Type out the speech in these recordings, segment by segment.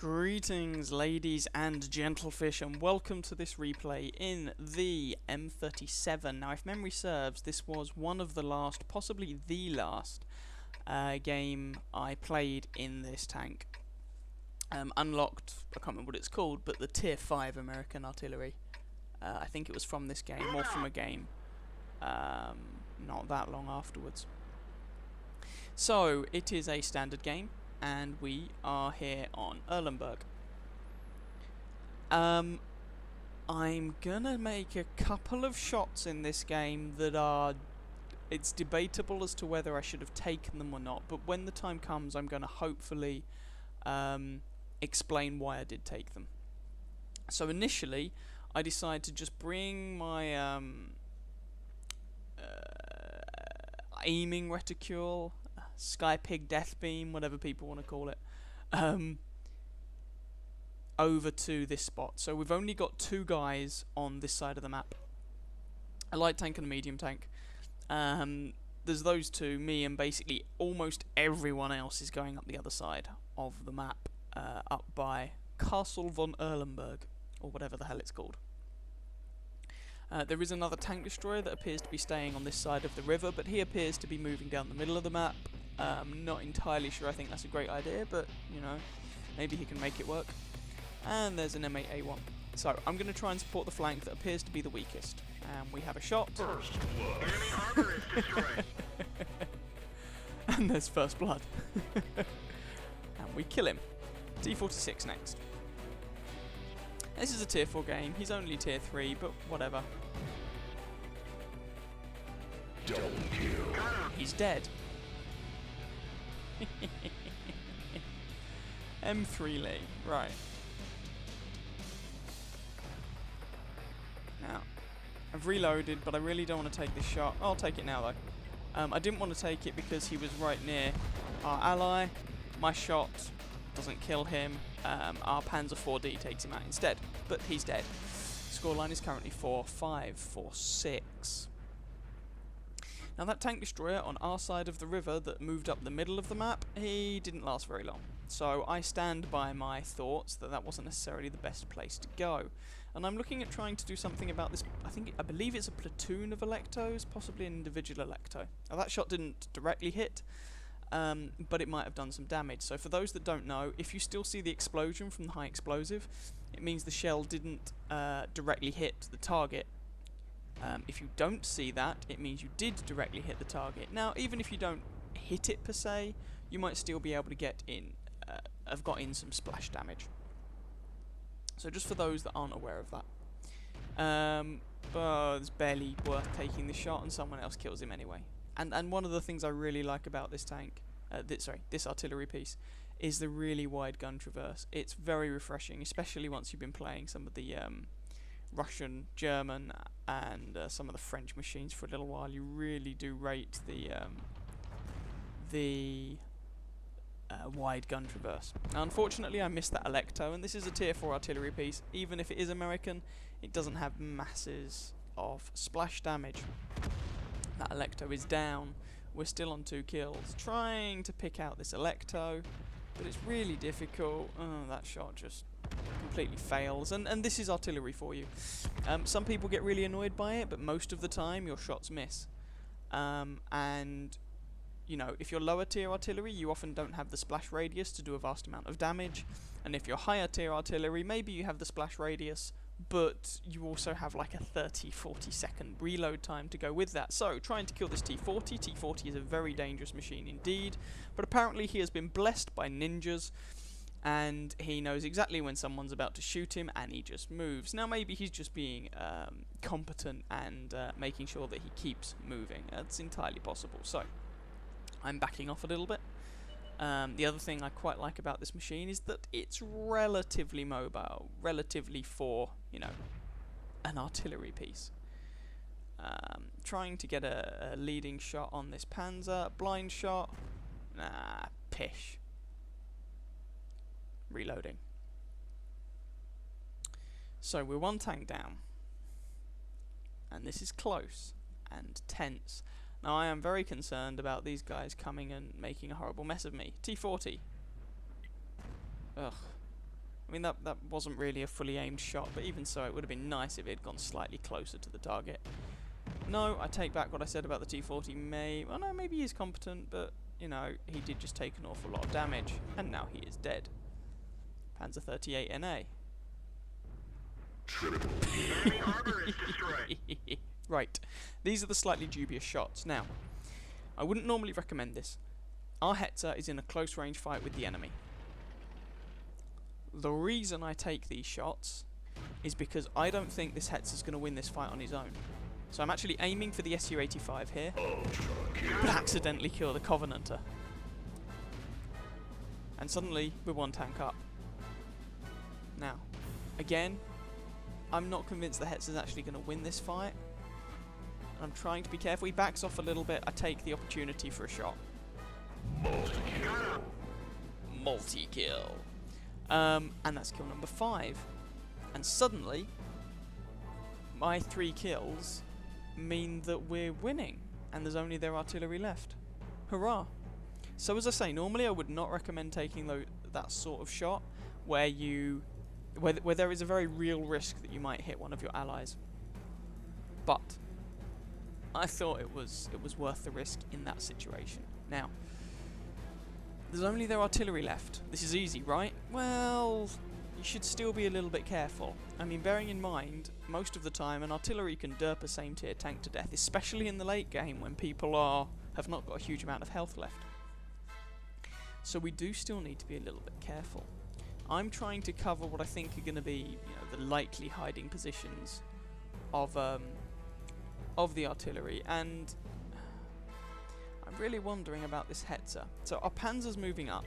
Greetings, ladies and gentlefish, and welcome to this replay in the M37. Now, if memory serves, this was one of the last, possibly the last, game I played in this tank. Unlocked, I can't remember what it's called, but the Tier 5 American Artillery. I think it was from this game, or from a game not that long afterwards. So, it is a standard game, and we are here on Erlenberg. I'm gonna make a couple of shots in this game that are... It's debatable as to whether I should have taken them or not, but when the time comes I'm gonna hopefully explain why I did take them. So initially I decided to just bring my aiming reticule, Sky Pig Death Beam, whatever people want to call it, over to this spot. So we've only got two guys on this side of the map, a light tank and a medium tank. There's those two, me, and basically almost everyone else is going up the other side of the map, up by Castle von Erlenberg, or whatever the hell it's called. There is another tank destroyer that appears to be staying on this side of the river, but he appears to be moving down the middle of the map. Not entirely sure I think that's a great idea, but, you know, maybe he can make it work. And there's an M8A1. So, I'm going to try and support the flank that appears to be the weakest. And we have a shot. First blood. Enemy armor is destroyed. And there's first blood. And we kill him. T46 next. This is a tier 4 game. He's only tier 3, but whatever. Double kill. He's dead. M3 Lee. Right. Now, I've reloaded, but I really don't want to take this shot. I'll take it now, though. I didn't want to take it because he was right near our ally. My shot doesn't kill him. Our Panzer 4D takes him out instead, but he's dead. Scoreline is currently 4-5 for 6. Now that tank destroyer on our side of the river that moved up the middle of the map, he didn't last very long. So I stand by my thoughts that that wasn't necessarily the best place to go. And I'm looking at trying to do something about this. I believe it's a platoon of Electos, possibly an individual Electo. Now that shot didn't directly hit, but it might have done some damage. So for those that don't know, if you still see the explosion from the high explosive, it means the shell didn't directly hit the target. If you don't see that, it means you did directly hit the target. Now, even if you don't hit it per se, you might still be able to get in, have got in some splash damage. So just for those that aren't aware of that. But it's barely worth taking the shot, and someone else kills him anyway. And one of the things I really like about this tank, this artillery piece, is the really wide gun traverse. It's very refreshing, especially once you've been playing some of the Russian, German, and some of the French machines for a little while. You really do rate the wide gun traverse. Now, unfortunately, I missed that Electo, and this is a tier 4 artillery piece. Even if it is American, it doesn't have masses of splash damage. That Electo is down. We're still on 2 kills, trying to pick out this Electo, but it's really difficult. Oh, that shot just completely fails, and this is artillery for you. Some people get really annoyed by it, but most of the time your shots miss. And you know, if you're lower tier artillery, you often don't have the splash radius to do a vast amount of damage, and if you're higher tier artillery, maybe you have the splash radius, but you also have like a 30-40 second reload time to go with that. So, trying to kill this T40. T40 is a very dangerous machine indeed, but apparently he has been blessed by ninjas, and he knows exactly when someone's about to shoot him, and he just moves. Now maybe he's just being competent and making sure that he keeps moving. That's entirely possible. So, I'm backing off a little bit. The other thing I quite like about this machine is that it's relatively mobile, relatively for, you know, an artillery piece. Trying to get a leading shot on this Panzer. Blind shot. Nah, pish. Reloading. So we're 1 tank down, and this is close and tense. Now I am very concerned about these guys coming and making a horrible mess of me. T40. Ugh. I mean, that wasn't really a fully aimed shot, but even so, it would have been nice if it had gone slightly closer to the target. No, I take back what I said about the T-40. Well, no, maybe he's competent, but, you know, he did just take an awful lot of damage, and now he is dead. Panzer 38 NA. Enemy armor is destroyed. Right, these are the slightly dubious shots. Now, I wouldn't normally recommend this. Our Hetzer is in a close range fight with the enemy. The reason I take these shots is because I don't think this Hetzer's going to win this fight on his own. So I'm actually aiming for the Su-85 here, but accidentally kill the Covenanter. And suddenly, we're one tank up. Now, again, I'm not convinced the Hetzer's actually going to win this fight. And I'm trying to be careful. He backs off a little bit. I take the opportunity for a shot. Multi-kill. And that's kill number 5. And suddenly, my 3 kills mean that we're winning. And there's only their artillery left. Hurrah. So as I say, normally I would not recommend taking that sort of shot where there is a very real risk that you might hit one of your allies. But I thought it was worth the risk in that situation. Now, there's only their artillery left. This is easy, right? Well, you should still be a little bit careful. I mean, bearing in mind, most of the time an artillery can derp a same tier tank to death, especially in the late game when people have not got a huge amount of health left. So we do still need to be a little bit careful. I'm trying to cover what I think are going to be, you know, the likely hiding positions of the artillery, and I'm really wondering about this Hetzer. So our Panzer's moving up.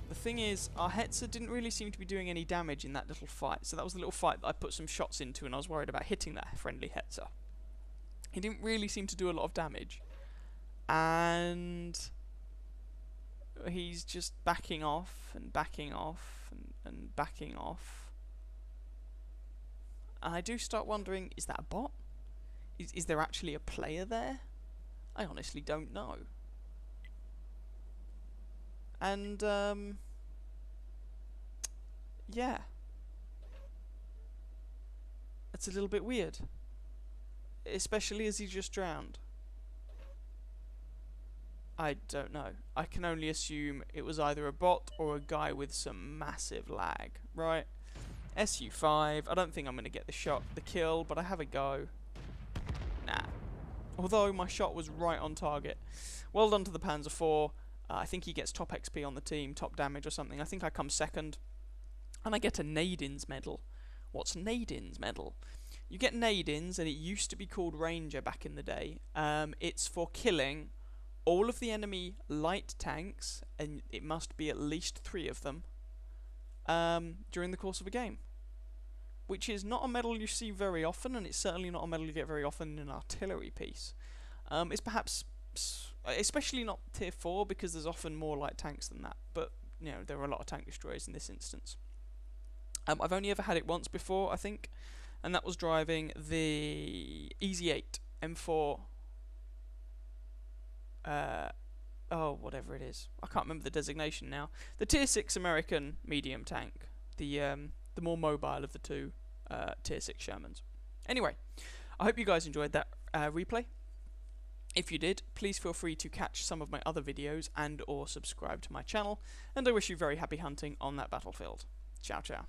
The thing is, our Hetzer didn't really seem to be doing any damage in that little fight. So that was the little fight that I put some shots into, and I was worried about hitting that friendly Hetzer. He didn't really seem to do a lot of damage, and he's just backing off and backing off and backing off. And I do start wondering, is that a bot? Is there actually a player there? I honestly don't know. And, yeah. It's a little bit weird. Especially as he just drowned. I don't know. I can only assume it was either a bot or a guy with some massive lag, right? Su-5, I don't think I'm going to get the kill, but I have a go. Nah. Although my shot was right on target. Well done to the Panzer IV. I think he gets top XP on the team, top damage or something. I think I come second. And I get a Nadin's medal. What's Nadin's medal? You get Nadin's, and it used to be called Ranger back in the day. It's for killing all of the enemy light tanks, and it must be at least 3 of them, during the course of a game. Which is not a medal you see very often, and it's certainly not a medal you get very often in an artillery piece. It's perhaps, especially not tier 4, because there's often more light tanks than that, but, you know, there are a lot of tank destroyers in this instance. I've only ever had it once before, I think, and that was driving the Easy 8 M4, whatever it is. I can't remember the designation now. The tier 6 American medium tank, the more mobile of the 2 tier 6 Shermans. Anyway, I hope you guys enjoyed that replay. If you did, please feel free to catch some of my other videos and or subscribe to my channel, and I wish you very happy hunting on that battlefield. Ciao ciao.